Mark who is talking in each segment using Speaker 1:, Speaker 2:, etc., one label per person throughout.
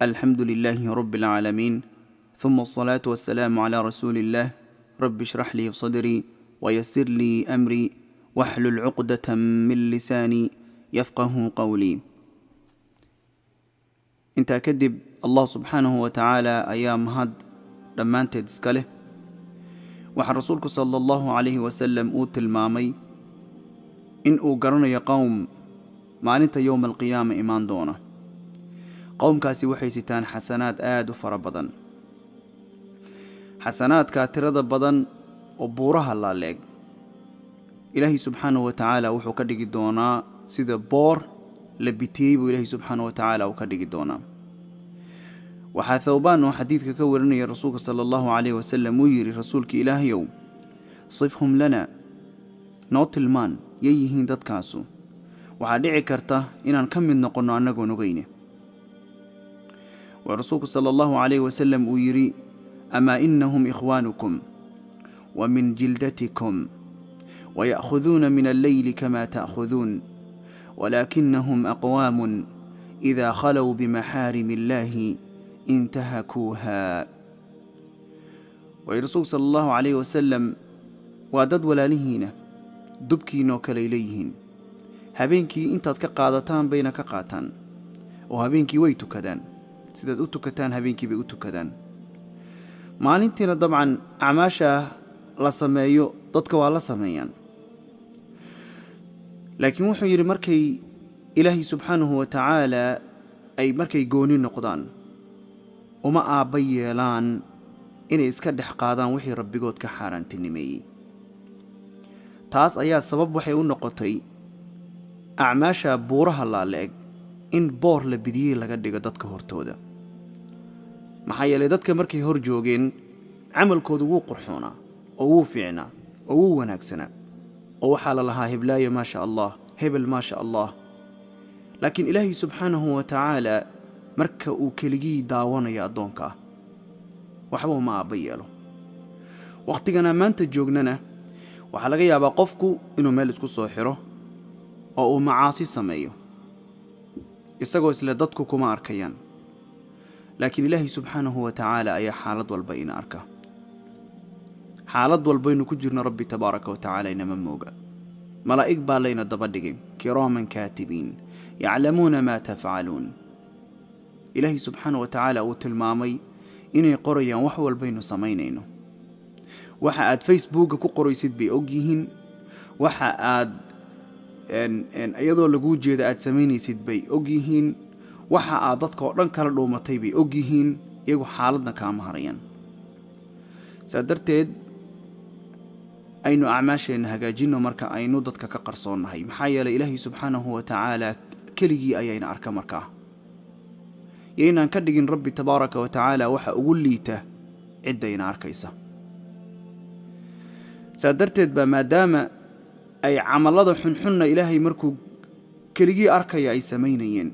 Speaker 1: الحمد لله رب العالمين، ثم الصلاة والسلام على رسول الله. رب اشرح لي صدري ويسر لي أمري واحلل عقدة من لساني يفقه قولي. انت كدب الله سبحانه وتعالى أيام هاد لما انت تسكله وحن رسولك صلى الله عليه وسلم اوت المامي إن أقرن يا قوم معنيت يوم القيامة إيمان دونه قوم كاسي وحي ستان حسنات آد وفر بدن حسنات كاترد بدن وبورها الله لك إلهي سبحانه وتعالى وحو كدق دونا سيدا بور لبتيب إلهي سبحانه وتعالى وكدق دونا وحا ثوبان وحديث كورني رسولك صلى الله عليه وسلم ويري رسولك إلهي يوم صفهم لنا نوت المان ييهين دادكاسو وحا دعي كرته إنان كمين نقلنا أنكو نغينه ورسولك صلى الله عليه وسلم ويري أما إنهم إخوانكم ومن جلدتكم ويأخذون من الليل كما تأخذون ولكنهم أقوام إذا خلوا بمحارم الله انتهكوها. ورسولك صلى الله عليه وسلم وادد ولالهين دبكينو كليليهن هبينكي انتاد كقادتان بين كقاتان وهبينكي ويتو كدان sidaad u tukataan habeenkii bay u tukadaan maalintiina dabcan acmaasha la sameeyo dadka waa la sameeyaan laakiin wuxuu yiri markay ilaahi subhanahu wa ta'ala ay markay gooni noqdaan uma aaba yeelaan inay iska dhex qaadaan wixii rabbigood ka xaaraantinimeeyay taas ayaa sabab waxay u noqotay acmaasha buuraha la leeg in boor la bidiyay laga dhigo dadka hortooda maxaa yeelay dadka markay hor joogeen camalkoodu wuu qurxoonaa oo wuu fiicnaa oo wuu wanaagsanaa oo waxaa la lahaa hiblaayo ma sha Allah hebel ma sha Allah laakiin ilaahi subhanahu wa ta'ala marka uu keligii daawanayo adoonka waxba ma abayeelo waqtigana maanta joognana waxa laga yaabaa qofku inuu meel isku soo xiro oo uu macaasi sameeyo isagoo isla dadku kuma arkayaan laakiin ilaahi subhanahu wa ta'ala ayaa xaalad walba ina arka xaalad walba inuu ku jirno rabbi tabaaraka wa ta'ala inama mooga malaa'ig baa layna daba dhigay kiraaman kaatibiin yaclamuuna maa tafcaluun ilaahi subhanahu wa ta'ala uu tilmaamay inay qorayaan wax walba inuu samaynayno waxa aad facebooka ku qoraysid bay ogyihiin waxa aad iyadoo lagu jeeda aad sameynaysid bay ogyihiin waxa aad dadka oo dhan kala dhoomatay bay ogyihiin iyagu xaaladna kaama harayaan sadarteed aynu acmaasheena hagaajino marka aynu dadka ka qarsoonahay maxaa yeelay ilaahi subhanahu wa ta'ala keligii ayayna arka markaa yaynaan ka dhigin rabbi tabaaraka wa ta'ala waxa ugu liita cidayna arkaysa sadarteed ba maadaama ay camalada xunxunna ilaahay markuu keligii arkaya ay sameynayeen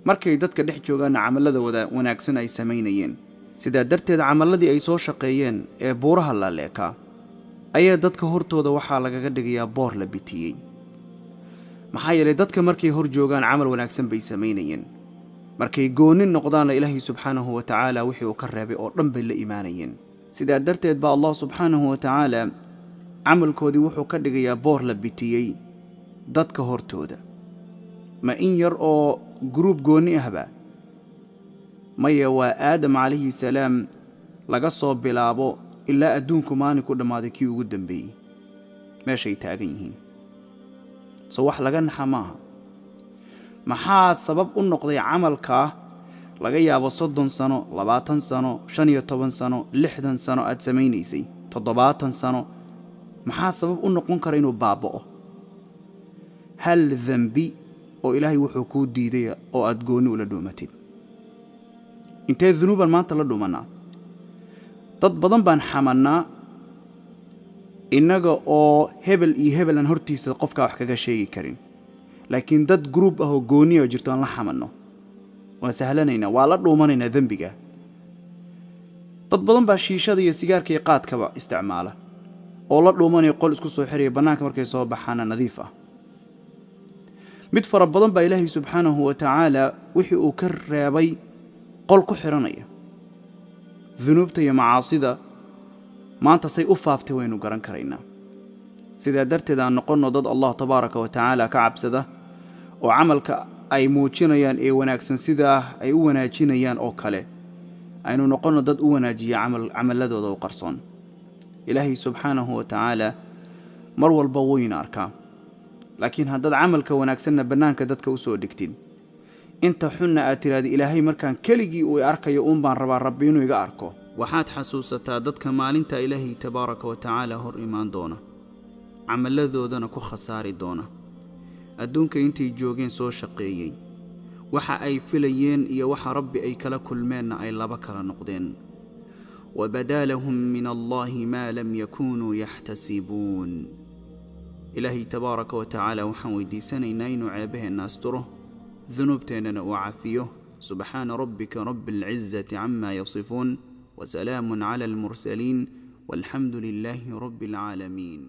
Speaker 1: markay dadka dhex joogaan camalada wanaagsan ay sameynayeen sida darteed camaladii ay soo shaqeeyeen ee buuraha la leeka ayaa dadka hortooda waxa lagaga dhigayaa boor la bitiyay maxaa yeelay dadka markay hor joogaan camal wanaagsan bay sameynayeen markay gooni noqdaan ilaahay subhanahu wa ta'ala wixii uu ka reebay oo dhan bay la iimaanayeen sida darteed ba Allah subhanahu wa ta'ala camalkoodii wuxuu ka dhigayaa boor la bitiyay dadka hortooda ma in yar oo group gooni ahba maya waa aadam alayhi salaam laga soo bilaabo ilaa adduunku maani ku dhamaaday kii ugu dambeeyay meeshay taagan yihiin soo wax laga naxamaaha maxaa sabab u noqday camalka laga yaabo 30 sano 20 sano 15 sano 60 sano aad sameynaysay 70 sano maxaa sabab u noqon kara inuu baabao hal dhanbi oo ilaahay wuxuu ku diiday oo aad gooni ula dhuumatid intee dhunuban maanta la dhuumanaa dad badan baan xamanaa inaga oo hebel iyo hebelan hortiisa qofka wax kaga sheegi karin laakiin dad group ah oo gooni ah jirto aan la xamano waa sahlanayna waa la dhuumanayna dhanbiga dad badan baa shiishada iyo sigaarka iyo qaadkaba isticmaala oo la dhuumanay qol isku soo xiriyo banaanka markay soo baxaan nadiif ah mid fara badan baa ilaahay subhanahu wa ta'ala wixii uu ka reebay qol ku xiranaya dunuubta iyo macaasida maanta say u faaftay waynu garan karaynaa sidaa darteed aan noqonno dad Allah tabaaraka wa tacaala ka cabsada oo camalka ay muujinayaan ee wanaagsan sidaa ay u wanaajinayaan oo kale aynu noqonno dad u wanaajiya camaladooda u qarsoon ilaahay subxaanahu wa tacaala mar walba wayna arkaa laakiin haddaad camalka wanaagsanna bannaanka dadka u soo dhigtid inta xunna aad tiraahdo ilaahay markaan keligii uu arkayo baan rabaa rabbi inuu iga arko waxaad xasuusataa dadka maalinta ilaahay tabaaraka wa tacaala hor imaan doona camaladoodana ku khasaari doona adduunka intay joogeen soo shaqeeyey waxa ay filayeen iyo waxa rabbi ay kala kulmeenna ay laba kala noqdeen وبدا لهم من الله ما لم يكونوا يحتسبون إلهي تبارك وتعالى وحن ويديسانينا إنو عيبه ناستره ذنوبتنا وعافيه سبحان ربك رب العزة عما يصفون وسلام على المرسلين والحمد لله رب العالمين